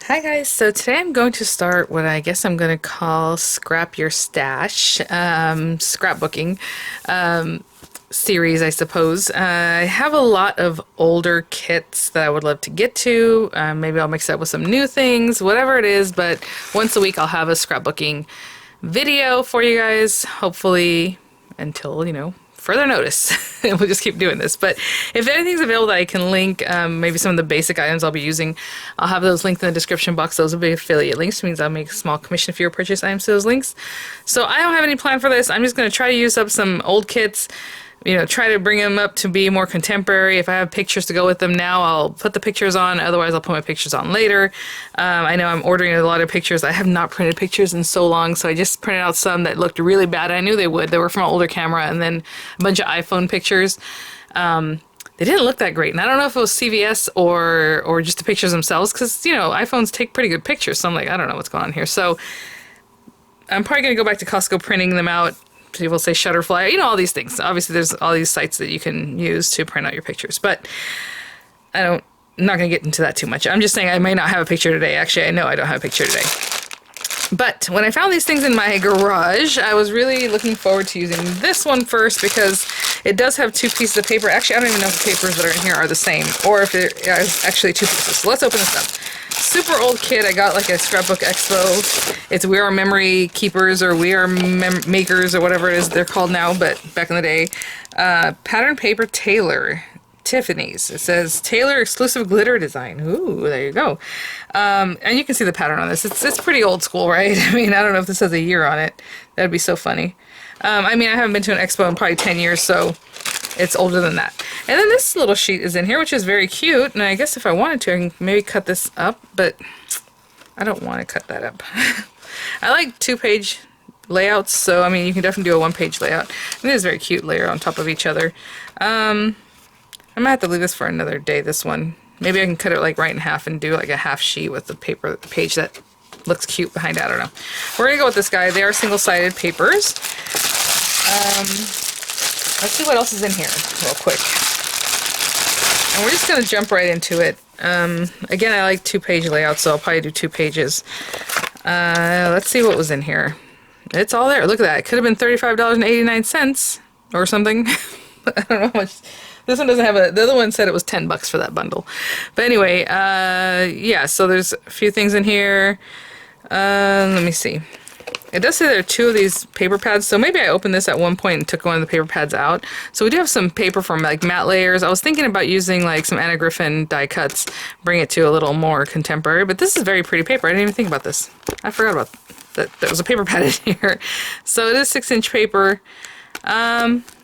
Hi guys, so today I'm going to start what I guess I'm going to call Scrap Your Stash, scrapbooking series, I suppose. I have a lot of older kits that I would love to get to. Maybe I'll mix it up with some new things, whatever it is, but once a week I'll have a scrapbooking video for you guys, hopefully until, further notice. And we'll just keep doing this. But if anything's available that I can link, maybe some of the basic items I'll be using, I'll have those linked in the description box. Those will be affiliate links, which means I'll make a small commission if you purchase items to those links. So I don't have any plan for this. I'm just going to try to use up some old kits, try to bring them up to be more contemporary. If I have pictures to go with them now, I'll put the pictures on. Otherwise, I'll put my pictures on later. I know I'm ordering a lot of pictures. I have not printed pictures in so long, so I just printed out some that looked really bad. I knew they would. They were from an older camera, and then a bunch of iPhone pictures. They didn't look that great, and I don't know if it was CVS or just the pictures themselves, because, iPhones take pretty good pictures, so I'm like, I don't know what's going on here. So I'm probably going to go back to Costco printing them out. People say Shutterfly, all these things. Obviously, there's all these sites that you can use to print out your pictures, but I'm not going to get into that too much. I'm just saying I may not have a picture today. Actually, I know I don't have a picture today. But when I found these things in my garage, I was really looking forward to using this one first because it does have two pieces of paper. Actually, I don't even know if the papers that are in here are the same or if it's actually two pieces. So let's open this up. Super old kit. I got like a Scrapbook Expo. It's We Are Memory Keepers or We Are Makers or whatever it is they're called now, but back in the day. Pattern paper Taylor. Tiffany's. It says Taylor exclusive glitter design. Ooh, there you go. And you can see the pattern on this. It's pretty old school, right? I mean, I don't know if this has a year on it. That'd be so funny. I haven't been to an expo in probably 10 years, so it's older than that. And then this little sheet is in here, which is very cute. And I guess if I wanted to, I can maybe cut this up, but I don't want to cut that up. I like 2-page layouts, so you can definitely do a 1-page layout. And it is very cute layer on top of each other. I might have to leave this for another day, this one. Maybe I can cut it like right in half and do like a half sheet with the page that looks cute behind it. I don't know. We're gonna go with this guy. They are single-sided papers. Let's see what else is in here real quick. And we're just gonna jump right into it. Again, I like 2-page layouts, so I'll probably do 2 pages. Let's see what was in here. It's all there. Look at that. It could have been $35.89 or something. I don't know how much. This one doesn't have the other one said it was $10 for that bundle. But anyway, yeah, so there's a few things in here. Let me see. It does say there are 2 of these paper pads, so maybe I opened this at one point and took one of the paper pads out. So we do have some paper from like matte layers. I was thinking about using like some Anna Griffin die cuts, bring it to a little more contemporary, but this is very pretty paper. I didn't even think about this. I forgot about that. There was a paper pad in here. So it is 6-inch paper.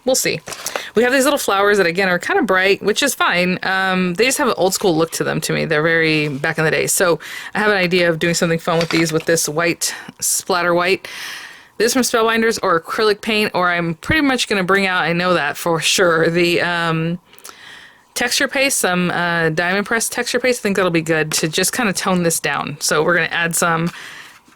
We'll see. We have these little flowers that again are kind of bright, which is fine. They just have an old school look to them to me. They're very back in the day. So I have an idea of doing something fun with these with this white, splatter white. This from Spellbinders or acrylic paint, or I'm pretty much going to bring out, I know that for sure, the texture paste, some diamond press texture paste. I think that'll be good to just kind of tone this down. So we're going to add some.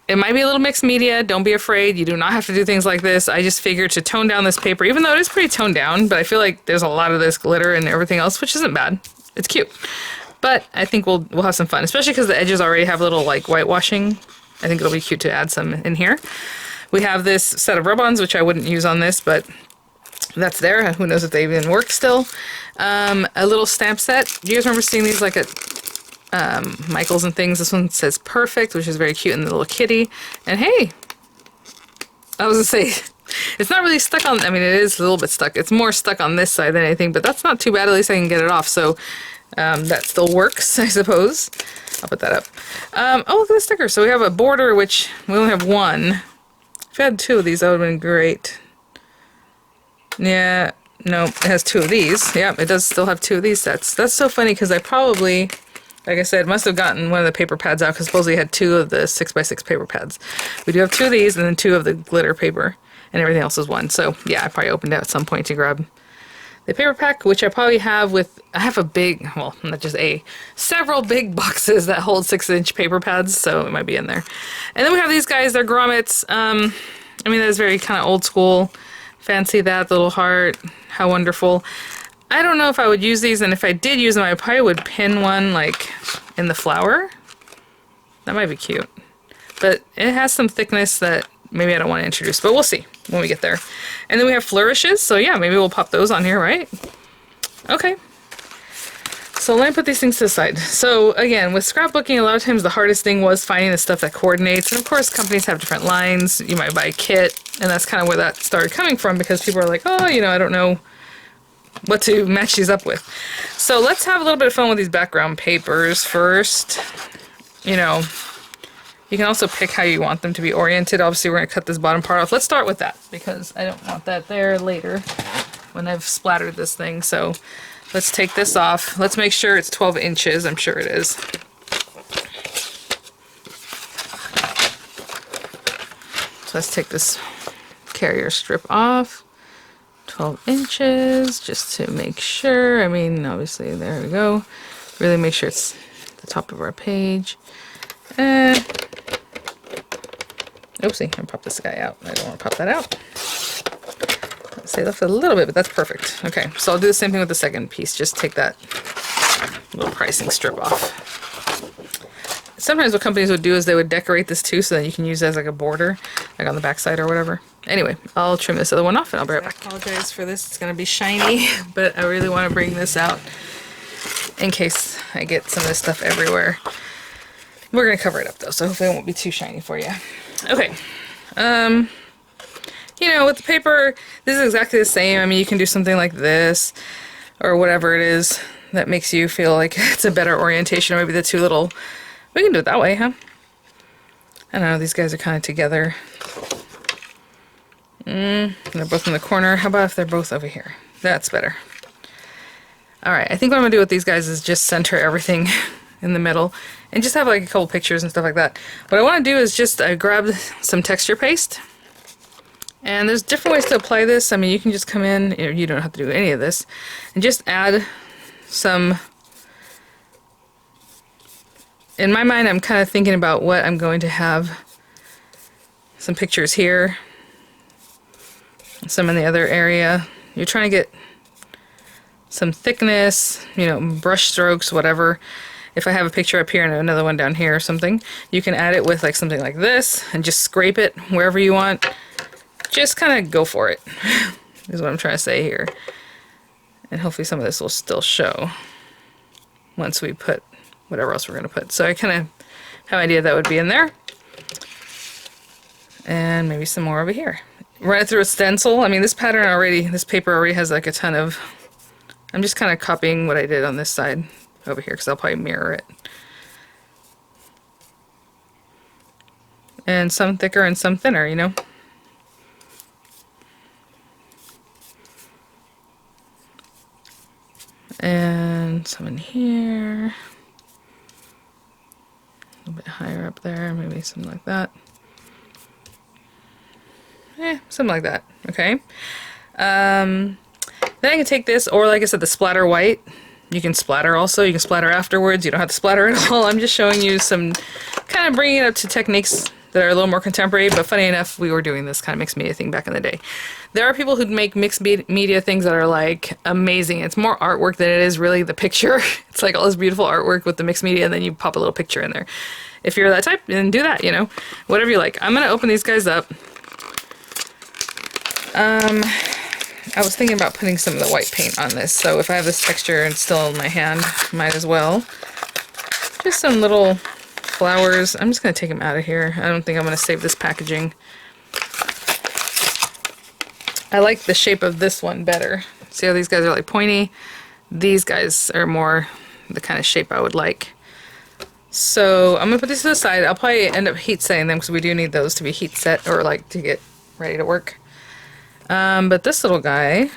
It might be a little mixed media. Don't be afraid. You do not have to do things like this. I just figured to tone down this paper, even though it is pretty toned down, but I feel like there's a lot of this glitter and everything else, which isn't bad. It's cute. But I think we'll have some fun, especially because the edges already have a little like whitewashing. I think it'll be cute to add some in here. We have this set of rub-ons, which I wouldn't use on this, but that's there. Who knows if they even work still. A little stamp set. Do you guys remember seeing these like at Michael's and things? This one says perfect, which is very cute, and the little kitty. And hey, I was gonna say, it's not really stuck on, it is a little bit stuck. It's more stuck on this side than anything, but that's not too bad. At least I can get it off, so that still works, I suppose. I'll put that up. Oh, look at the sticker. So we have a border, which we only have one. If I had 2 of these, that would have been great. Yeah, no, it has 2 of these. Yeah, it does still have 2 of these sets. That's so funny, because I probably, like I said, must have gotten one of the paper pads out because supposedly I had 2 of the 6x6 paper pads. We do have 2 of these and then 2 of the glitter paper, and everything else is 1. So yeah, I probably opened it at some point to grab the paper pack, which I probably have with, I have a big, well, not just several big boxes that hold 6-inch paper pads, so it might be in there. And then we have these guys, they're grommets. That is very kind of old school. Fancy that, the little heart, how wonderful. I don't know if I would use these, and if I did use them, I probably would pin one like in the flower. That might be cute. But it has some thickness that maybe I don't want to introduce, but we'll see when we get there. And then we have flourishes, so yeah, maybe we'll pop those on here, right? Okay. So let me put these things to the side. So again, with scrapbooking, a lot of times the hardest thing was finding the stuff that coordinates. And of course, companies have different lines. You might buy a kit, and that's kind of where that started coming from, because people are like, oh, you know, I don't know what to match these up with. So let's have a little bit of fun with these background papers first. You know, you can also pick how you want them to be oriented. Obviously, we're going to cut this bottom part off. Let's start with that, because I don't want that there later when I've splattered this thing. So let's take this off. Let's make sure it's 12 inches. I'm sure it is. So let's take this carrier strip off. 12 inches, just to make sure. I mean, obviously, there we go. Really make sure it's the top of our page. Oopsie, I popped this guy out. I don't want to pop that out. Let's say left a little bit, but that's perfect. Okay, so I'll do the same thing with the second piece. Just take that little pricing strip off. Sometimes what companies would do is they would decorate this too, so that you can use it as like a border, like on the back side or whatever. Anyway, I'll trim this other one off and I'll be right back. I apologize for this. It's going to be shiny, but I really want to bring this out in case I get some of this stuff everywhere. We're going to cover it up though, so hopefully it won't be too shiny for you. Okay. You know, with the paper, this is exactly the same. I mean, you can do something like this or whatever it is that makes you feel like it's a better orientation, or maybe the two little... We can do it that way, huh? I don't know, these guys are kind of together. They're both in the corner. How about if they're both over here? That's better. Alright, I think what I'm going to do with these guys is just center everything in the middle and just have like a couple pictures and stuff like that. What I want to do is just grab some texture paste. And there's different ways to apply this. I mean, you can just come in, you don't have to do any of this, and just add some... In my mind, I'm kind of thinking about what I'm going to have. Some pictures here. Some in the other area. You're trying to get some thickness, you know, brush strokes, whatever. If I have a picture up here and another one down here or something, you can add it with like something like this and just scrape it wherever you want. Just kind of go for it, is what I'm trying to say here. And hopefully some of this will still show once we put whatever else we're going to put. So I kind of have an idea that would be in there. And maybe some more over here. Run it through a stencil. I mean, this pattern already, this paper already has like a ton of... I'm just kind of copying what I did on this side over here, because I'll probably mirror it. And some thicker and some thinner, you know? And some in here. A little bit higher up there, maybe something like that. Something like that, okay? Then I can take this, or like I said, the splatter white. You can splatter also, you can splatter afterwards, you don't have to splatter at all. I'm just showing you some, kind of bringing it up to techniques that are a little more contemporary, but funny enough, we were doing this kind of mixed media thing back in the day. There are people who make mixed media things that are like amazing. It's more artwork than it is really the picture. It's like all this beautiful artwork with the mixed media, and then you pop a little picture in there. If you're that type, then do that, you know, whatever you like. I'm going to open these guys up. I was thinking about putting some of the white paint on this, so if I have this texture and still in my hand, might as well. Just some little flowers. I'm just going to take them out of here. I don't think I'm going to save this packaging. I like the shape of this one better. See how these guys are like pointy? These guys are more the kind of shape I would like. So I'm going to put these to the side. I'll probably end up heat setting them because we do need those to be heat set or like to get ready to work. But this little guy,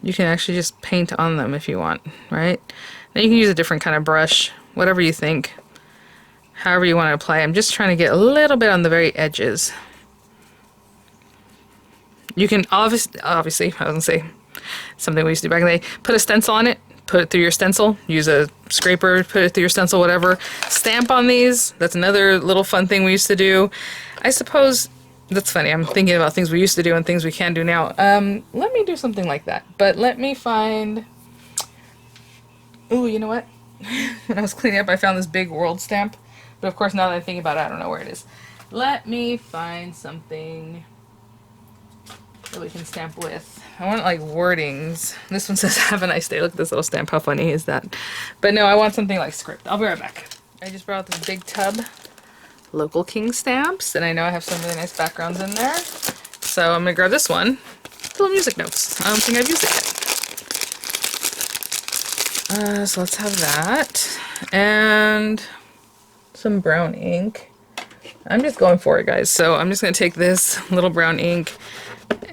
you can actually just paint on them if you want, right? Now you can use a different kind of brush, whatever you think, however you want to apply. I'm just trying to get a little bit on the very edges. You can obviously, I was going to say something we used to do back in the day, put a stencil on it, put it through your stencil, use a scraper, put it through your stencil, whatever. Stamp on these, that's another little fun thing we used to do. I suppose... That's funny, I'm thinking about things we used to do and things we can do now. Let me do something like that, but let me find... Ooh, you know what? when I was cleaning up, I found this big world stamp. But of course, now that I think about it, I don't know where it is. Let me find something that we can stamp with. I want like wordings. This one says, have a nice day. Look at this little stamp. How funny is that? But no, I want something like script. I'll be right back. I just brought this big tub. Local King stamps. And I know I have some really nice backgrounds in there. So I'm going to grab this one. Little music notes. I don't think I've used it yet. So let's have that. And some brown ink. I'm just going for it, guys. So I'm just going to take this little brown ink.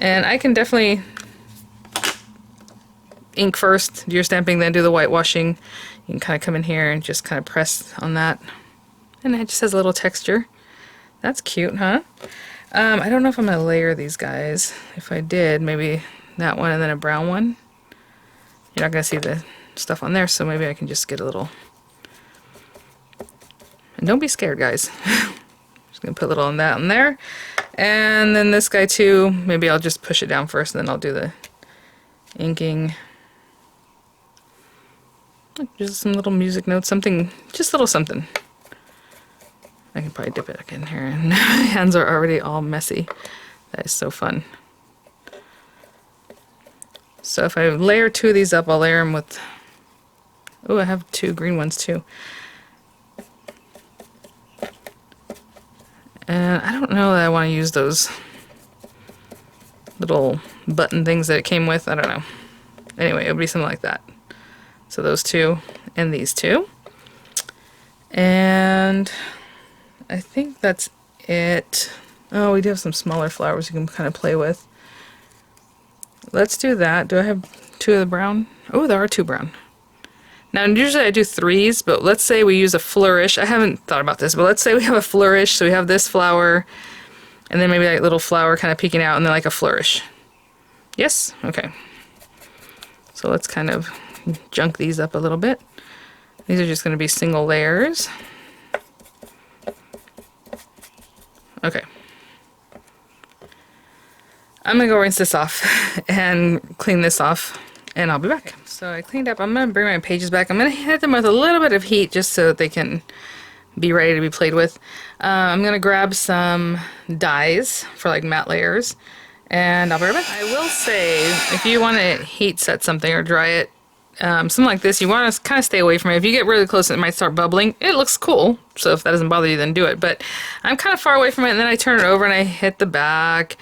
And I can definitely ink first, do your stamping, then do the whitewashing. You can kind of come in here and just kind of press on that. And it just has a little texture. That's cute, huh? I don't know if I'm going to layer these guys. If I did, maybe that one and then a brown one. You're not going to see the stuff on there, so maybe I can just get a little... And don't be scared, guys. Just going to put a little on that on there. And then this guy too, maybe I'll just push it down first and then I'll do the inking. Just some little music notes, something, just a little something. I can probably dip it in here and my hands are already all messy. That is so fun. So if I layer two of these up, I'll layer them with, oh, I have two green ones too. And I don't know that I want to use those little button things that it came with. I don't know. Anyway, it would be something like that. So those two and these two. And I think that's it. Oh, we do have some smaller flowers you can kind of play with. Let's do that. Do I have two of the brown? Oh, there are two brown. Now, usually I do threes, but let's say we use a flourish. I haven't thought about this, but let's say we have a flourish. So we have this flower, and then maybe like little flower kind of peeking out, and then like a flourish. Yes? Okay. So let's kind of junk these up a little bit. These are just going to be single layers. Okay. I'm going to go rinse this off and clean this off. And I'll be back. So I cleaned up. I'm going to bring my pages back. I'm going to hit them with a little bit of heat just so that they can be ready to be played with. I'm going to grab some dyes for like matte layers. And I'll be right back. I will say, if you want to heat set something or dry it, something like this, you want to kind of stay away from it. If you get really close, it might start bubbling. It looks cool, so if that doesn't bother you, then do it. But I'm kind of far away from it, and then I turn it over and I hit the back,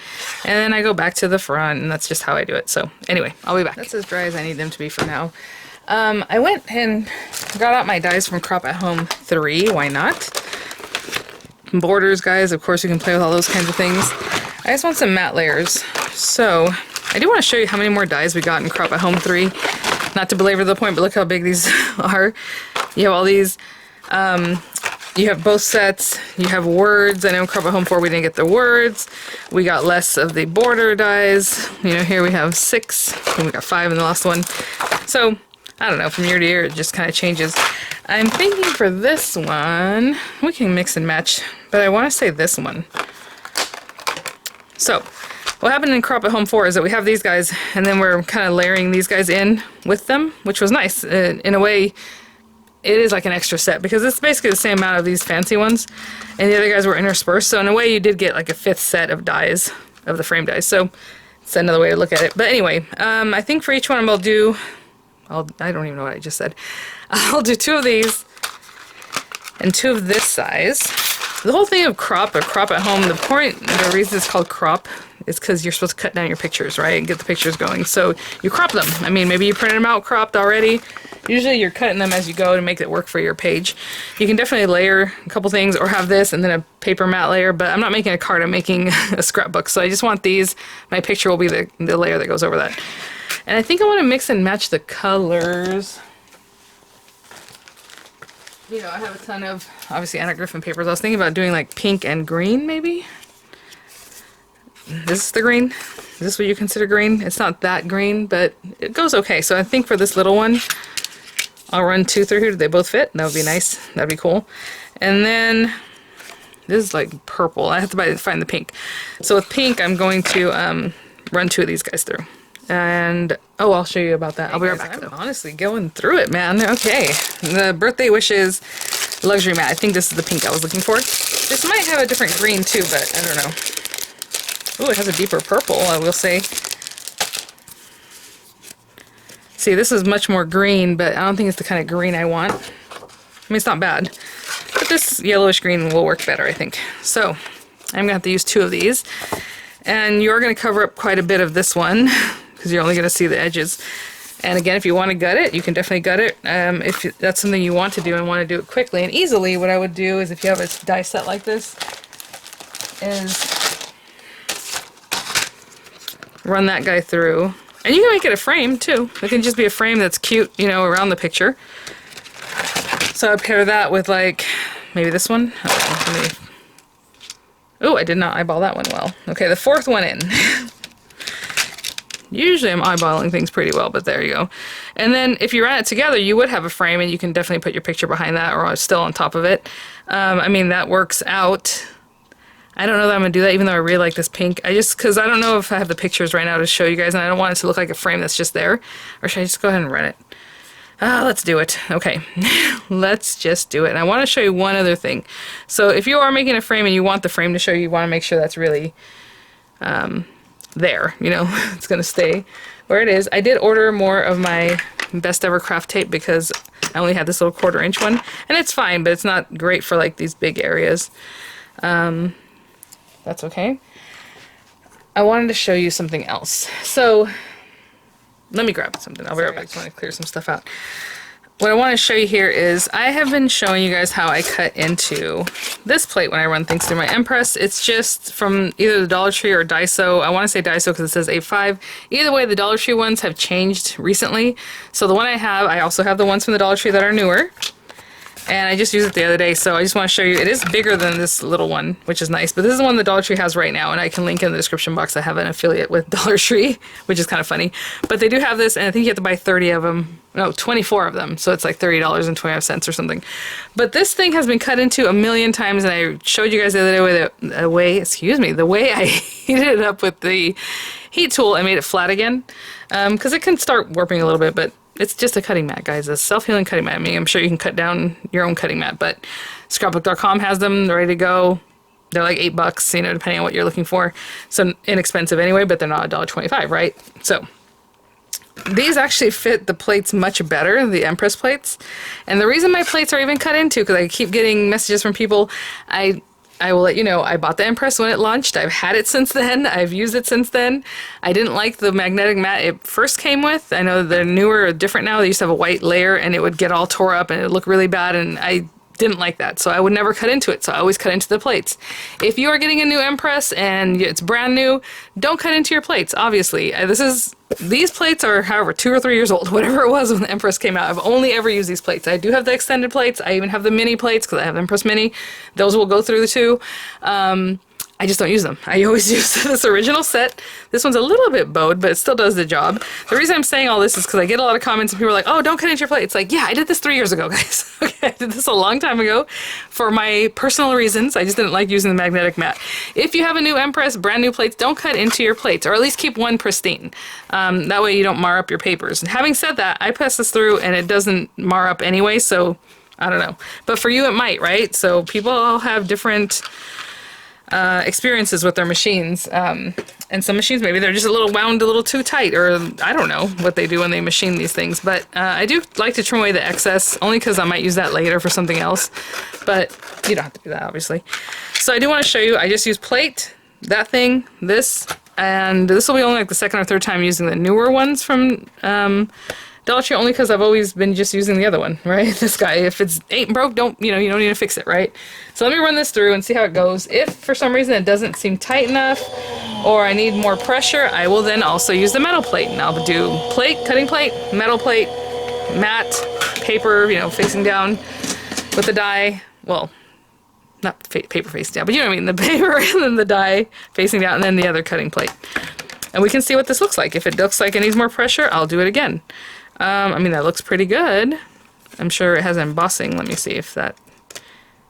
and then I go back to the front, and that's just how I do it. So anyway, I'll be back. That's as dry as I need them to be for now. I went and got out my dies from Crop at Home 3. Why not? Borders, guys. Of course, you can play with all those kinds of things. I just want some matte layers. So I do want to show you how many more dies we got in Crop at Home 3. Not to belabor the point, but look how big these are. You have all these. You have both sets. You have words. I know in Crop at Home 4 we didn't get the words. We got less of the border dies. You know, here we have 6, and we got 5 in the last one. So, I don't know, from year to year it just kind of changes. I'm thinking for this one, we can mix and match, but I want to say this one. So, what happened in Crop at Home 4 is that we have these guys, and then we're kind of layering these guys in with them, which was nice. In a way, it is like an extra set, because it's basically the same amount of these fancy ones, and the other guys were interspersed, so in a way you did get like a 5th set of dies, of the frame dies, so it's another way to look at it. But anyway, I think for each one I'll do, I don't even know what I just said. I'll do 2 of these, and 2 of this size. The whole thing of crop or Crop at Home, the reason it's called crop is because you're supposed to cut down your pictures, right? And get the pictures going. So you crop them. I mean, maybe you printed them out cropped already. Usually you're cutting them as you go to make it work for your page. You can definitely layer a couple things or have this and then a paper matte layer, but I'm not making a card, I'm making a scrapbook. So I just want these. My picture will be the layer that goes over that. And I think I want to mix and match the colors. You know, I have a ton of, obviously, Anna Griffin papers. I was thinking about doing like pink and green, maybe? This is the green. Is this what you consider green? It's not that green, but it goes okay. So I think for this little one, I'll run 2 through here. Do they both fit? That would be nice. That'd be cool. And then this is like purple. I have to find the pink. So with pink, I'm going to run 2 of these guys through. And oh, I'll show you about that. I'll be right back. I'm honestly going through it, man. Okay, the birthday wishes luxury mat. I think this is the pink I was looking for. This might have a different green too, but I don't know. Oh, it has a deeper purple, I will say. See, this is much more green, but I don't think it's the kind of green I want. I mean, it's not bad, but this yellowish green will work better, I think. So I'm gonna have to use 2 of these, and you're gonna cover up quite a bit of this one because you're only gonna see the edges. And again, if you want to gut it, you can definitely gut it. If that's something you want to do and want to do it quickly and easily, what I would do is, if you have a die set like this, is run that guy through. And you can make it a frame too. It can just be a frame that's cute, you know, around the picture. So I pair that with like, maybe this one. Oh, I did not eyeball that one well. Okay, the 4th one in. Usually I'm eyeballing things pretty well, but there you go. And then if you ran it together, you would have a frame, and you can definitely put your picture behind that or still on top of it. I mean, that works out. I don't know that I'm going to do that, even though I really like this pink. Because I don't know if I have the pictures right now to show you guys, and I don't want it to look like a frame that's just there. Or should I just go ahead and run it? Let's do it. Okay, let's just do it. And I want to show you one other thing. So if you are making a frame and you want the frame to show you want to make sure that's really there, you know, it's going to stay where it is. I did order more of my best ever craft tape because I only had this little 1/4 inch one, and it's fine, but it's not great for like these big areas. That's okay. I wanted to show you something else. So let me grab something. I'll be right back. I just want to clear some stuff out. What I want to show you here is I have been showing you guys how I cut into this plate when I run things through my Empress. It's just from either the Dollar Tree or Daiso. I want to say Daiso because it says A5. Either way, the Dollar Tree ones have changed recently. So the one I have, I also have the ones from the Dollar Tree that are newer. And I just used it the other day, so I just want to show you. It is bigger than this little one, which is nice, but this is the one the Dollar Tree has right now, and I can link in the description box. I have an affiliate with Dollar Tree, which is kind of funny. But they do have this, and I think you have to buy 30 of them. No, 24 of them, so it's like $30.25 or something. But this thing has been cut into a million times, and I showed you guys the other day the way I heated it up with the heat tool. I made it flat again, because it can start warping a little bit, but it's just a cutting mat, guys. A self-healing cutting mat. I mean, I'm sure you can cut down your own cutting mat, but scrapbook.com has them. They're ready to go. They're like $8, you know, depending on what you're looking for. So inexpensive anyway, but they're not $1.25, right? So these actually fit the plates much better, the Empress plates. And the reason my plates are even cut into, because I keep getting messages from people, I will let you know, I bought the Empress when it launched. I've had it since then. I've used it since then. I didn't like the magnetic mat it first came with. I know they're newer or different now. They used to have a white layer, and it would get all tore up and it would look really bad, and I didn't like that. So I would never cut into it. So I always cut into the plates. If you are getting a new Empress and it's brand new, don't cut into your plates, obviously. These plates are, however, 2 or 3 years old, whatever it was when the Empress came out. I've only ever used these plates. I do have the extended plates. I even have the mini plates because I have the Empress Mini. Those will go through the 2. I just don't use them. I always use this original set. This one's a little bit bowed, but it still does the job. The reason I'm saying all this is because I get a lot of comments and people are like, oh, don't cut into your plate. It's like, yeah, I did this 3 years ago, guys. Okay, I did this a long time ago for my personal reasons. I just didn't like using the magnetic mat. If you have a new Empress, brand new plates, don't cut into your plates, or at least keep one pristine. That way you don't mar up your papers. And having said that, I pass this through and it doesn't mar up anyway, so I don't know. But for you it might, right? So people all have different experiences with their machines, and some machines maybe they're just a little wound a little too tight, or I don't know what they do when they machine these things, but I do like to trim away the excess, only because I might use that later for something else, but you don't have to do that, obviously. So I do want to show you, I just use plate, that thing, this, and this will be only like the 2nd or 3rd time using the newer ones from Dollar Tree, only because I've always been just using the other one, right? This guy, if it's ain't broke, you don't need to fix it, right? So let me run this through and see how it goes. If for some reason it doesn't seem tight enough, or I need more pressure, I will then also use the metal plate, and I'll do plate, cutting plate, metal plate, matte, paper, facing down with the die. Well, not paper facing down, but you know what I mean, the paper and then the die facing down, and then the other cutting plate. And we can see what this looks like. If it looks like it needs more pressure, I'll do it again. I mean, that looks pretty good. I'm sure it has embossing. Let me see if that...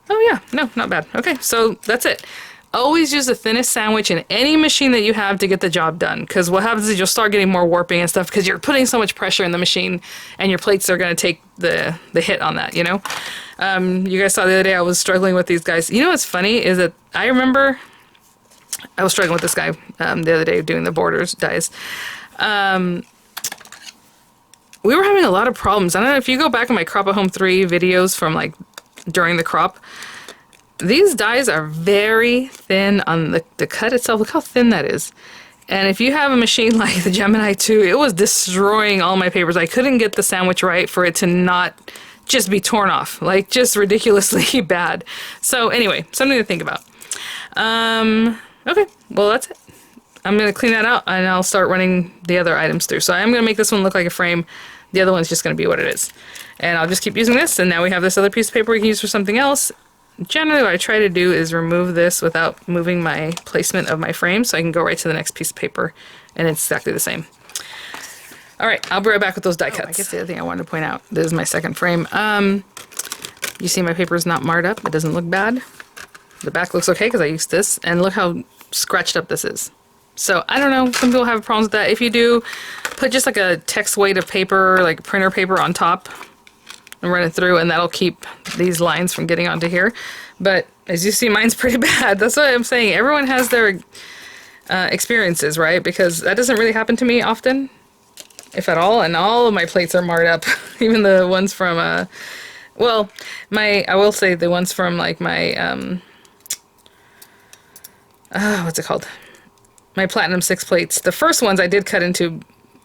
Oh yeah, no, not bad. Okay, so that's it. always use the thinnest sandwich in any machine that you have to get the job done. Because what happens is you'll start getting more warping and stuff because you're putting so much pressure in the machine, and your plates are going to take the hit on that, you know? You guys saw the other day I was struggling with these guys. You know what's funny is that I remember I was struggling with this guy the other day doing the borders dies. We were having a lot of problems. I don't know if you go back in my Crop at Home 3 videos from like during the crop. These dies are very thin on the cut itself. Look how thin that is. And if you have a machine like the Gemini 2, it was destroying all my papers. I couldn't get the sandwich right for it to not just be torn off. Like, just ridiculously bad. So anyway, something to think about. Okay, well that's it. I'm going to clean that out and I'll start running the other items through. So I'm going to make this one look like a frame. The other one's just going to be what it is. And I'll just keep using this, and now we have this other piece of paper we can use for something else. Generally what I try to do is remove this without moving my placement of my frame so I can go right to the next piece of paper and it's exactly the same. Alright, I'll be right back with those die cuts. I guess the other thing I wanted to point out, this is my second frame. You see my paper is not marred up, it doesn't look bad. The back looks okay because I used this, and look how scratched up this is. So I don't know, some people have problems with that. If you do, put just like a text weight of paper, like printer paper on top, and run it through, and that'll keep these lines from getting onto here. But as you see, mine's pretty bad. That's what I'm saying. Everyone has their experiences, right? Because that doesn't really happen to me often, if at all, and all of my plates are marred up. Even the ones from, well, I will say the ones from like my, what's it called? My Platinum 6 plates. The first ones I did cut into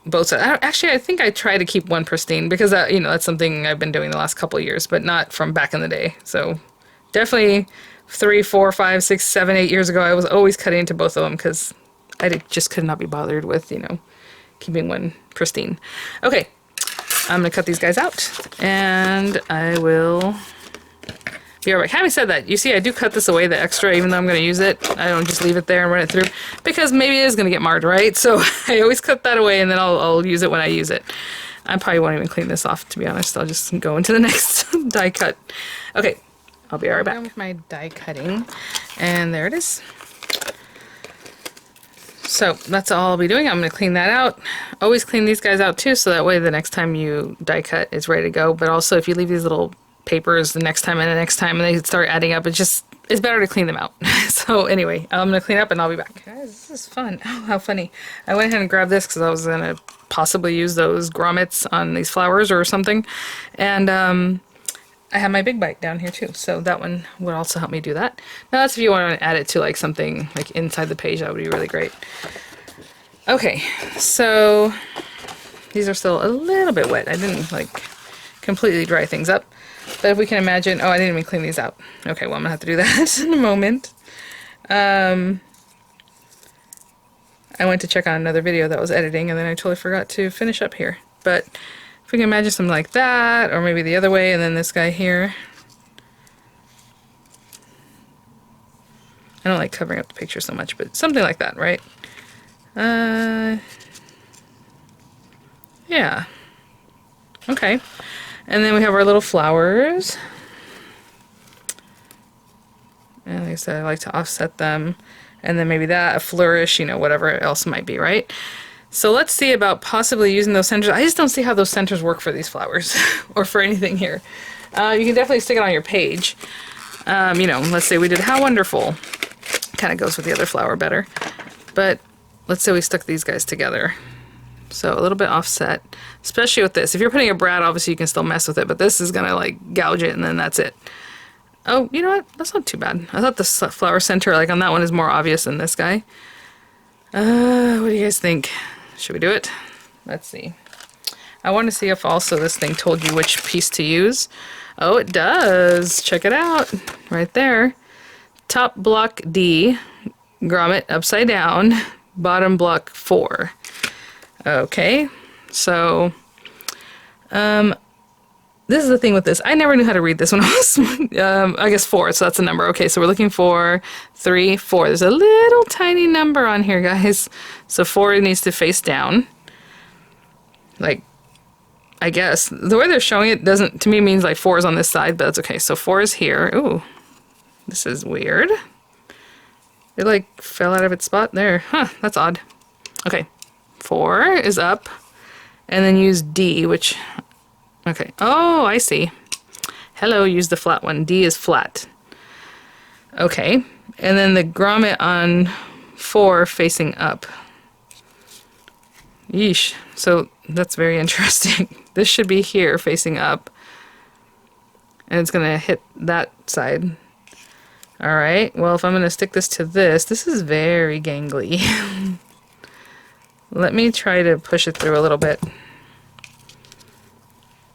both sides. Actually, I think I try to keep one pristine because you know, that's something I've been doing the last couple of years, but not from back in the day. So definitely 3, 4, 5, 6, 7, 8 years ago, I was always cutting into both of them because I just could not be bothered with, you know, keeping one pristine. Okay, I'm gonna cut these guys out, and I will be right back. Having said that, you see I do cut this away, the extra, even though I'm going to use it. I don't just leave it there and run it through, because maybe it is going to get marred, right? So I always cut that away, and then I'll use it when I use it. I probably won't even clean this off, to be honest. I'll just go into the next die cut. Okay, I'll be right back. I'm with my die cutting, and there it is. So that's all I'll be doing. I'm going to clean that out. Always clean these guys out too, so that way the next time you die cut, it's ready to go. But also, if you leave these little papers the next time and the next time and they start adding up, it's better to clean them out. So anyway, I'm gonna clean up and I'll be back. Guys, this is fun. Oh, how funny. I went ahead and grabbed this because I was gonna possibly use those grommets on these flowers or something, and I have my big bite down here too, so that one would also help me do that. Now that's if you want to add it to like something like inside the page, that would be really great. Okay, so these are still a little bit wet. I didn't like completely dry things up. But if we can imagine, oh, I didn't even clean these out. Okay, well, I'm gonna have to do that in a moment. I went to check on another video that was editing, and then I totally forgot to finish up here. But if we can imagine something like that, or maybe the other way, and then this guy here. I don't like covering up the picture so much, but something like that, right? Yeah. Okay. And then we have our little flowers. And like I said, I like to offset them. And then maybe that, a flourish, you know, whatever else it might be, right? So let's see about possibly using those centers. I just don't see how those centers work for these flowers or for anything here. You can definitely stick it on your page. You know, let's say we did How Wonderful. Kind of goes with the other flower better. But let's say we stuck these guys together. So a little bit offset, especially with this. If you're putting a brad, obviously you can still mess with it, but this is gonna like gouge it and then that's it. Oh, you know what? That's not too bad. I thought the flower center, like on that one, is more obvious than this guy. What do you guys think? Should we do it? Let's see. I want to see if also this thing told you which piece to use. Oh, it does. Check it out. Right there. Top block D, grommet upside down, bottom block 4. Okay, so this is the thing with this. I never knew how to read this when I was, I guess 4, so that's a number. Okay, so we're looking for 3, 4. There's a little tiny number on here, guys. So 4 needs to face down. Like, I guess. The way they're showing it doesn't, to me, means like 4 is on this side, but that's okay. So 4 is here. Ooh, this is weird. It like fell out of its spot there. Huh, that's odd. Okay, 4 is up. And then use D, which... Okay. Oh, I see. Hello, use the flat one. D is flat. Okay. And then the grommet on 4 facing up. Yeesh. So that's very interesting. This should be here facing up. And it's going to hit that side. Alright. Well, if I'm going to stick this to this, this is very gangly. Let me try to push it through a little bit.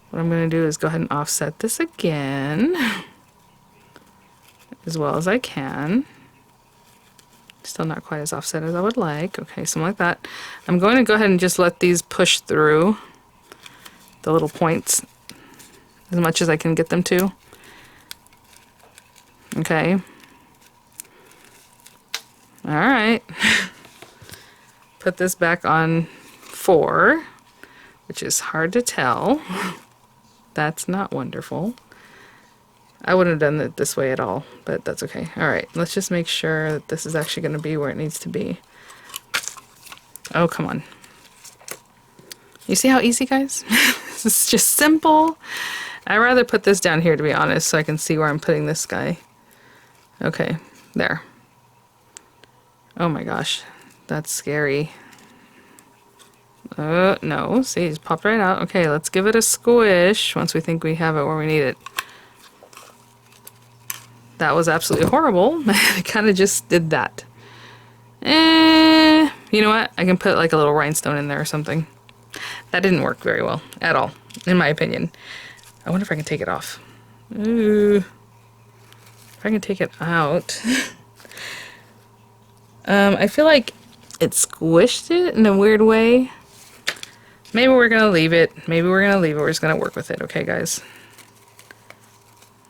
What I'm going to do is go ahead and offset this again as well as I can. Still not quite as offset as I would like. Okay, something like that. I'm going to go ahead and just let these push through the little points as much as I can get them to. Okay. Alright. Put this back on 4, which is hard to tell. That's not wonderful. I wouldn't have done it this way at all, but that's okay. Alright, let's just make sure that this is actually going to be where it needs to be. Oh, come on. You see how easy, guys? This is just simple. I'd rather put this down here, to be honest, so I can see where I'm putting this guy. Okay, there. Oh my gosh, that's scary. No, see, it's popped right out. Okay, let's give it a squish once we think we have it where we need it. That was absolutely horrible. I kind of just did that. You know what? I can put like a little rhinestone in there or something. That didn't work very well at all, in my opinion. I wonder if I can take it off. Ooh. If I can take it out. I feel like it squished it in a weird way. Maybe we're gonna leave it. Maybe we're gonna leave it. We're just gonna work with it, okay, guys?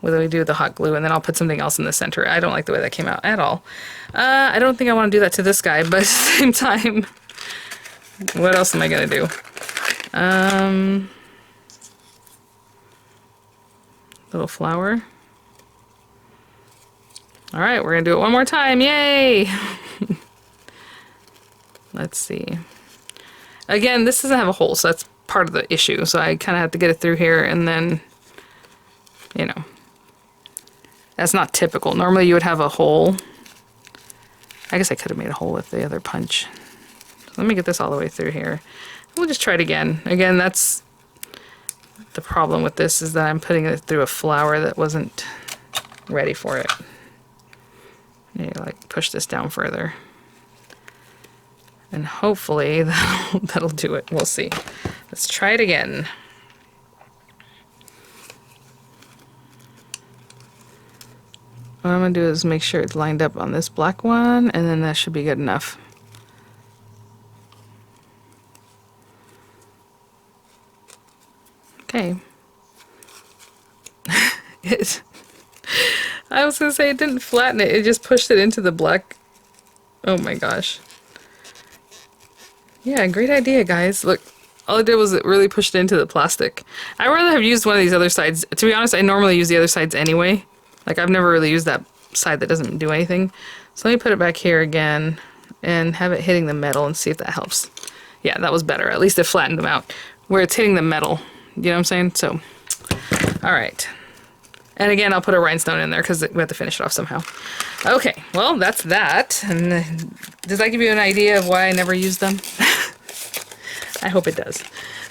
What do we do with the hot glue? And then I'll put something else in the center. I don't like the way that came out at all. I don't think I want to do that to this guy, but at the same time, what else am I gonna do? Little flower. All right, we're gonna do it one more time. Yay! Let's see. Again, this doesn't have a hole, so that's part of the issue. So I kind of have to get it through here, and then, you know, that's not typical. Normally you would have a hole. I guess I could have made a hole with the other punch. So let me get this all the way through here. We'll just try it again. Again, that's the problem with this, is that I'm putting it through a flower that wasn't ready for it. I need to like push this down further. And hopefully that'll do it. We'll see. Let's try it again. What I'm going to do is make sure it's lined up on this black one, and then that should be good enough. Okay. I was going to say it didn't flatten it, it just pushed it into the black. Oh my gosh. Yeah, great idea, guys. Look, all it did was it really pushed it into the plastic. I'd rather have used one of these other sides. To be honest, I normally use the other sides anyway. Like, I've never really used that side that doesn't do anything. So let me put it back here again and have it hitting the metal and see if that helps. Yeah, that was better. At least it flattened them out. Where it's hitting the metal. You know what I'm saying? So, alright. And again, I'll put a rhinestone in there because we have to finish it off somehow. Okay, well, that's that. And does that give you an idea of why I never use them? I hope it does.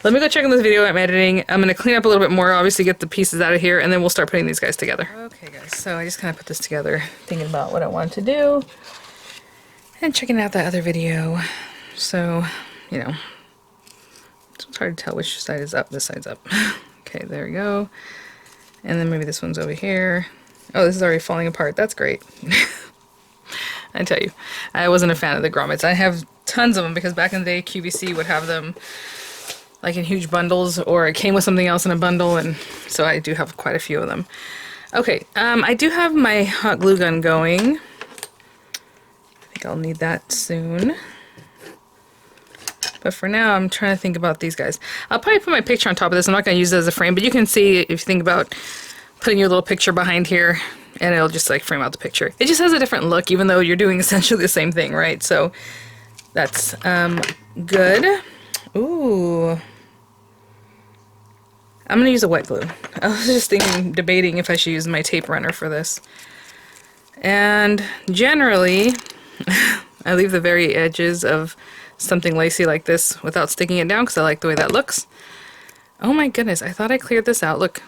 Let me go check on this video I'm editing. I'm going to clean up a little bit more, obviously get the pieces out of here, and then we'll start putting these guys together. Okay, guys, so I just kind of put this together, thinking about what I wanted to do, and checking out that other video. So, you know, it's hard to tell which side is up. This side's up. Okay, there we go. And then maybe this one's over here. Oh, this is already falling apart. That's great. I tell you, I wasn't a fan of the grommets. I have tons of them because back in the day, QVC would have them like in huge bundles, or it came with something else in a bundle, and so I do have quite a few of them. Okay, I do have my hot glue gun going. I think I'll need that soon. But for now, I'm trying to think about these guys. I'll probably put my picture on top of this. I'm not going to use it as a frame, but you can see if you think about putting your little picture behind here, and it'll just like frame out the picture. It just has a different look, even though you're doing essentially the same thing, right? So that's good. Ooh. I'm gonna use a wet glue. I was just debating if I should use my tape runner for this. And generally, I leave the very edges of something lacy like this without sticking it down because I like the way that looks. Oh my goodness, I thought I cleared this out. Look,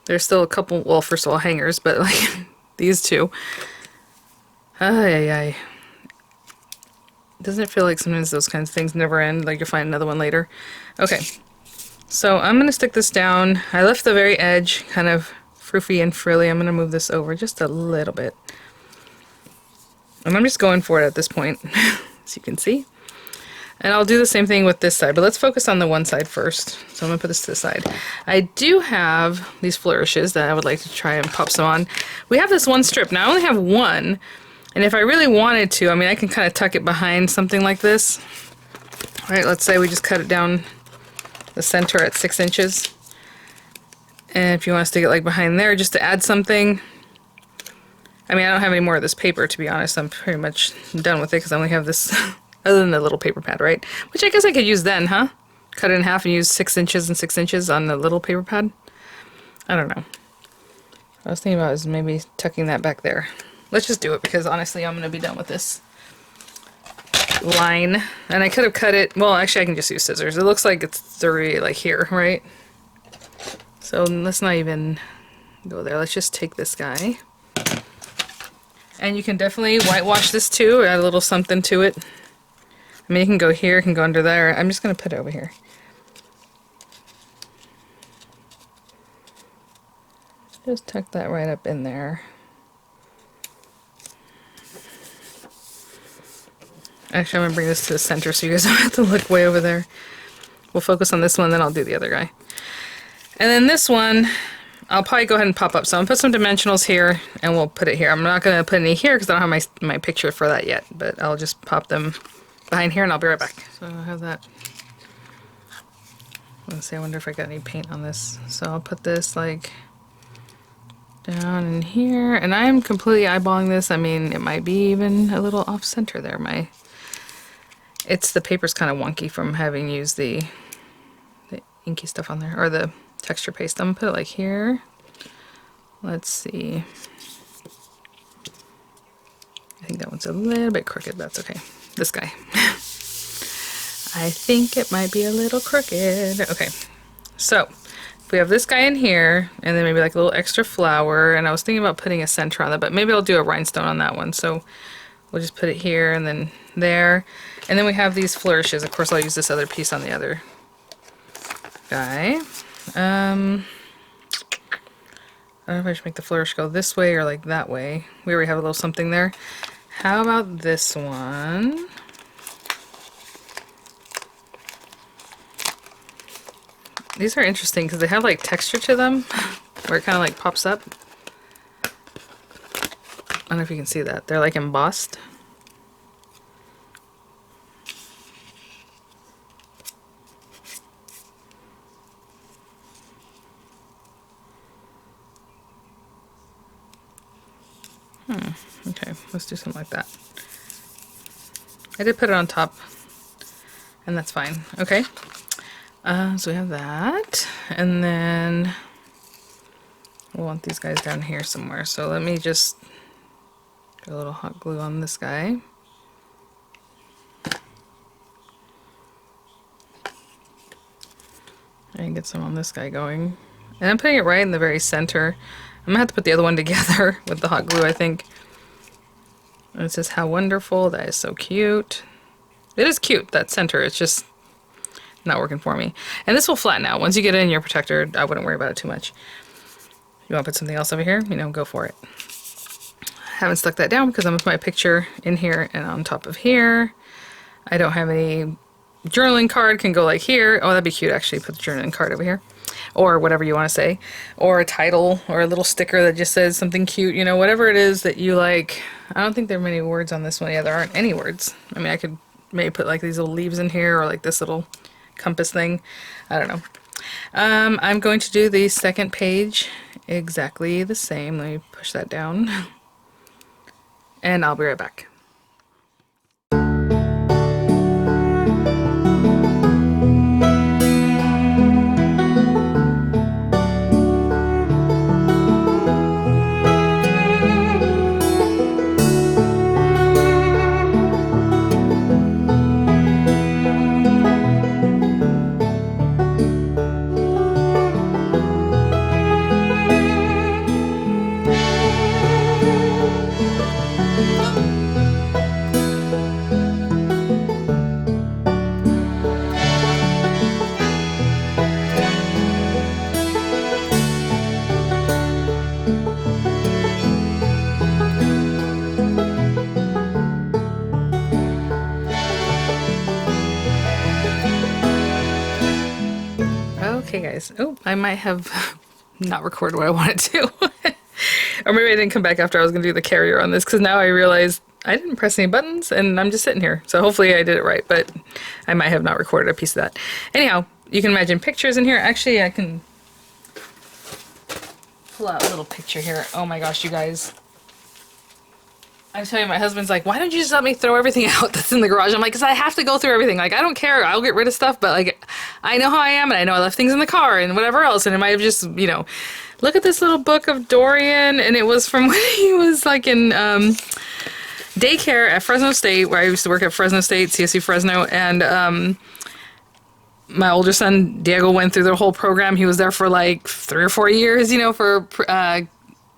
there's still a couple, well, first of all, hangers, but like these two. Ay, ay, ay. Doesn't it feel like sometimes those kinds of things never end, like you'll find another one later? Okay, so I'm going to stick this down. I left the very edge kind of froofy and frilly. I'm going to move this over just a little bit. And I'm just going for it at this point, as you can see. And I'll do the same thing with this side, but let's focus on the one side first. So I'm going to put this to the side. I do have these flourishes that I would like to try and pop some on. We have this one strip. Now I only have one, and if I really wanted to, I mean, I can kind of tuck it behind something like this. All right, let's say we just cut it down the center at 6 inches. And if you want to stick it like behind there just to add something. I mean, I don't have any more of this paper, to be honest. I'm pretty much done with it because I only have this, other than the little paper pad, right? Which I guess I could use then, huh? Cut it in half and use 6 inches and 6 inches on the little paper pad. I don't know. What I was thinking about is maybe tucking that back there. Let's just do it because honestly I'm going to be done with this line. And I could have cut it, well, actually I can just use scissors. It looks like it's already like here, right? So let's not even go there. Let's just take this guy. And you can definitely whitewash this too, add a little something to it. I mean, you can go here, you can go under there. I'm just going to put it over here. Just tuck that right up in there. Actually, I'm going to bring this to the center so you guys don't have to look way over there. We'll focus on this one, then I'll do the other guy. And then this one, I'll probably go ahead and pop up. So I'm going to put some dimensionals here, and we'll put it here. I'm not going to put any here because I don't have my picture for that yet, but I'll just pop them behind here, and I'll be right back. So I have that. Let's see, I wonder if I got any paint on this. So I'll put this, like, down in here. And I'm completely eyeballing this. I mean, it might be even a little off-center there. The paper's kind of wonky from having used the inky stuff on there, or the texture paste. I'm gonna put it like here. Let's see. I think that one's a little bit crooked, but that's okay. This guy. I think it might be a little crooked. Okay, so if we have this guy in here, and then maybe like a little extra flower, and I was thinking about putting a center on that, but maybe I'll do a rhinestone on that one. So we'll just put it here and then there. And then we have these flourishes. Of course, I'll use this other piece on the other guy. I don't know if I should make the flourish go this way or like that way. We already have a little something there. How about this one? These are interesting because they have like texture to them where it kind of like pops up. I don't know if you can see that. They're like embossed. Okay, let's do something like that. I did put it on top, and that's fine. Okay, so we have that, and then we'll want these guys down here somewhere. So let me just get a little hot glue on this guy. And get some on this guy going. And I'm putting it right in the very center. I'm gonna have to put the other one together with the hot glue, I think. And it says, how wonderful. That is so cute. It is cute, that center. It's just not working for me. And this will flatten out. Once you get it in your protector, I wouldn't worry about it too much. If you want to put something else over here, you know, go for it. I haven't stuck that down because I'm with my picture in here and on top of here. I don't have any journaling card. Can go like here. Oh, that'd be cute, actually. Put the journaling card over here. Or whatever you want to say. Or a title, or a little sticker that just says something cute. You know, whatever it is that you like. I don't think there are many words on this one. Yeah, there aren't any words. I mean, I could maybe put like these little leaves in here, or like this little compass thing. I don't know. I'm going to do the second page exactly the same. Let me push that down and I'll be right back. Okay guys, oh, I might have not recorded what I wanted to. Or maybe I didn't come back after I was going to do the carrier on this, because now I realized I didn't press any buttons and I'm just sitting here. So hopefully I did it right, but I might have not recorded a piece of that. Anyhow, you can imagine pictures in here. Actually, I can pull out a little picture here. Oh my gosh, you guys. I tell you, my husband's like, why don't you just let me throw everything out that's in the garage? I'm like, because I have to go through everything. Like, I don't care. I'll get rid of stuff, but like, I know how I am, and I know I left things in the car and whatever else, and it might have just, you know, look at this little book of Dorian, and it was from when he was like in daycare at Fresno State, where I used to work at Fresno State, CSU Fresno, and my older son, Diego, went through the whole program. He was there for like 3 or 4 years, you know, for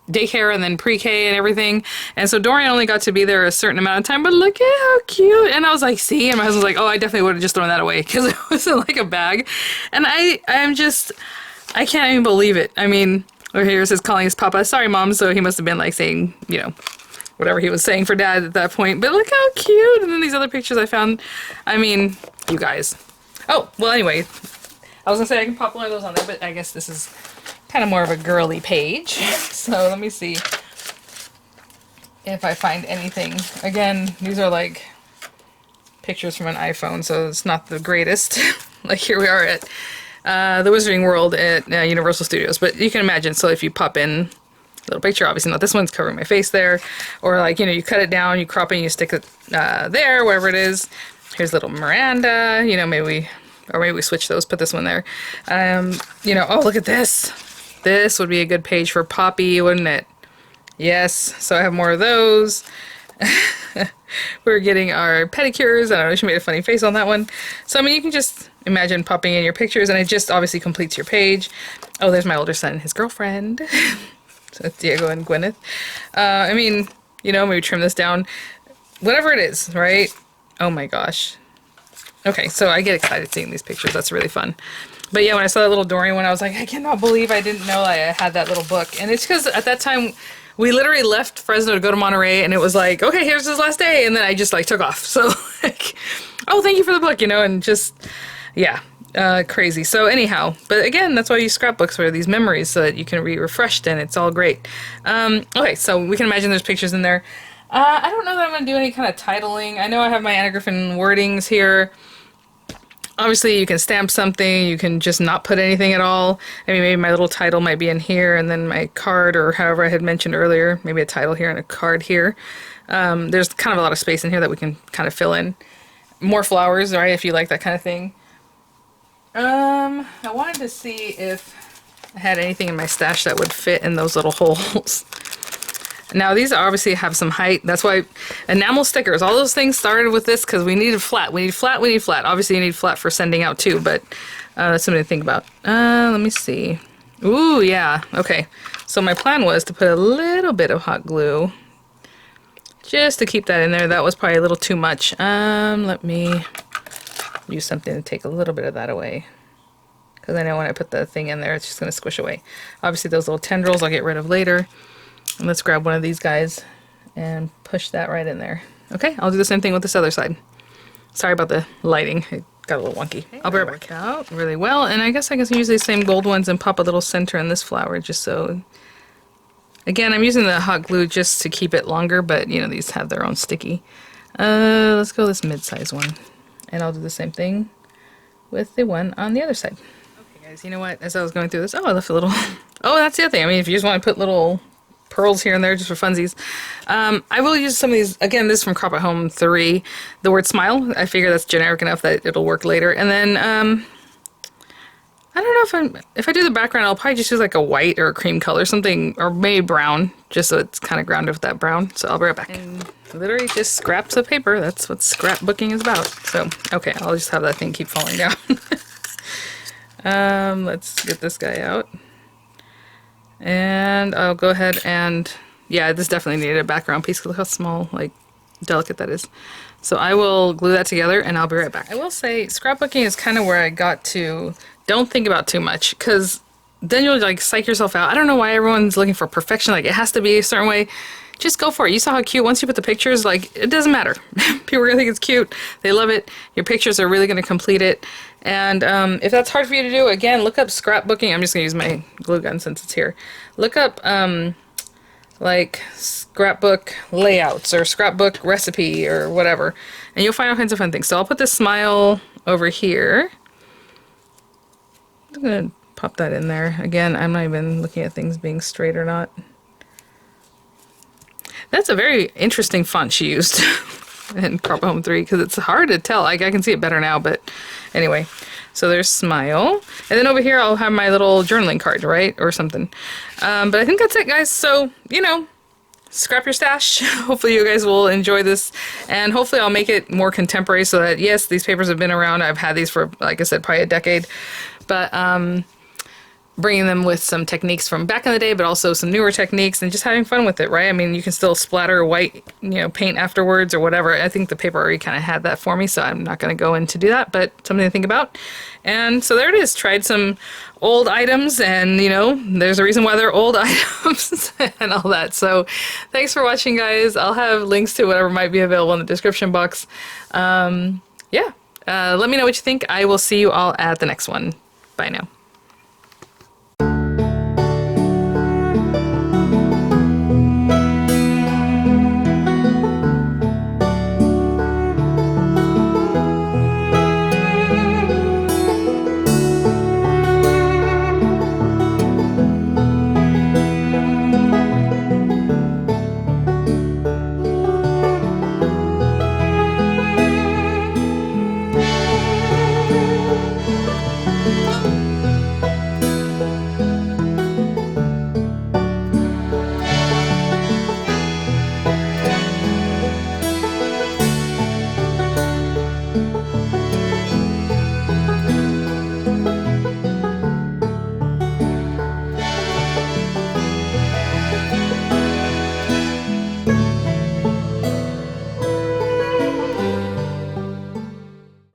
daycare and then pre-K and everything. And so Dorian only got to be there a certain amount of time, but look at how cute. And I was like, see? And my husband's like, oh, I definitely would have just thrown that away because it was in like a bag. And I can't even believe it. I mean, over here it says calling his papa, sorry mom. So he must have been like saying, you know, whatever he was saying for dad at that point. But look how cute. And then these other pictures I found. I mean, you guys. Oh, well, anyway, I was gonna say I can pop one of those on there, but I guess this is kind of more of a girly page. So let me see if I find anything. Again, these are like pictures from an iPhone, so it's not the greatest. Like here we are at the Wizarding World at Universal Studios, but you can imagine. So if you pop in a little picture, obviously not this one's covering my face there, or like, you know, you cut it down, you crop it, and you stick it there, wherever it is. Here's little Miranda, you know, maybe we switch those, put this one there. You know, oh, look at this. This would be a good page for Poppy, wouldn't it? Yes, so I have more of those. We're getting our pedicures. I don't know, she made a funny face on that one. So, I mean, you can just imagine popping in your pictures, and it just obviously completes your page. Oh, there's my older son and his girlfriend. So it's Diego and Gwyneth. I mean, you know, maybe trim this down. Whatever it is, right? Oh my gosh. Okay, so I get excited seeing these pictures. That's really fun. But yeah, when I saw that little Dorian one, I was like, I cannot believe I didn't know I had that little book. And it's because at that time, we literally left Fresno to go to Monterey, and it was like, okay, here's his last day. And then I just like took off. So like, oh, thank you for the book, you know, and just, yeah, crazy. So anyhow, but again, that's why you scrapbooks, for these memories, so that you can be refreshed, and it's all great. Okay, so we can imagine there's pictures in there. I don't know that I'm going to do any kind of titling. I know I have my anagraph and wordings here. Obviously, you can stamp something, you can just not put anything at all. I mean, maybe my little title might be in here, and then my card, or however I had mentioned earlier, maybe a title here and a card here. There's kind of a lot of space in here that we can kind of fill in. More flowers, right, if you like that kind of thing. I wanted to see if I had anything in my stash that would fit in those little holes. Now, these obviously have some height. That's why enamel stickers, all those things started with this because we needed flat. We need flat, we need flat. Obviously, you need flat for sending out too, but that's something to think about. Let me see. Ooh, yeah. Okay. So my plan was to put a little bit of hot glue just to keep that in there. That was probably a little too much. Let me use something to take a little bit of that away, because I know when I put the thing in there, it's just going to squish away. Obviously, those little tendrils I'll get rid of later. And let's grab one of these guys and push that right in there. Okay, I'll do the same thing with this other side. Sorry about the lighting. It got a little wonky. Okay, I'll be right back. Out really well. And I guess I can use these same gold ones and pop a little center in this flower just so... Again, I'm using the hot glue just to keep it longer, but you know, these have their own sticky. Let's go this mid-size one. And I'll do the same thing with the one on the other side. Okay Guys, you know what? As I was going through this, oh, I left a little. Oh, that's the other thing. I mean, if you just want to put little pearls here and there just for funsies, I will use some of these. Again, this is from Crop at Home 3. The word smile. I figure that's generic enough that it'll work later. And then I don't know if I do the background, I'll probably just use like a white or a cream color, something, or maybe brown, just so it's kind of grounded with that brown. So I'll be right back. And literally just scraps of paper. That's what scrapbooking is about. So okay, I'll just have that thing keep falling down. Let's get this guy out. And I'll go ahead and, yeah, this definitely needed a background piece. Look how small, like, delicate that is. So I will glue that together and I'll be right back. I will say scrapbooking is kind of where I got to don't think about too much, because then you'll like psych yourself out. I don't know why everyone's looking for perfection. Like it has to be a certain way. Just go for it. You saw how cute, once you put the pictures, like it doesn't matter. People are gonna think it's cute. They love it. Your pictures are really gonna complete it. And if that's hard for you to do, again, look up scrapbooking. I'm just gonna use my glue gun since it's here. Look up like scrapbook layouts or scrapbook recipe or whatever, and you'll find all kinds of fun things. So I'll put this smile over here. I'm gonna pop that in there. Again, I'm not even looking at things being straight or not. That's a very interesting font she used in Crop Home 3, because it's hard to tell. Like, I can see it better now, but anyway. So there's smile. And then over here I'll have my little journaling card, right? Or something. But I think that's it, guys. So, you know, scrap your stash. Hopefully you guys will enjoy this. And hopefully I'll make it more contemporary so that, yes, these papers have been around. I've had these for, like I said, probably a decade. But bringing them with some techniques from back in the day, but also some newer techniques, and just having fun with it, right? I mean, you can still splatter white, you know, paint afterwards or whatever. I think the paper already kind of had that for me, so I'm not going to go in to do that, but something to think about. And so there it is. Tried some old items, and, you know, there's a reason why they're old items and all that. So thanks for watching, guys. I'll have links to whatever might be available in the description box. Yeah. Let me know what you think. I will see you all at the next one. Bye now.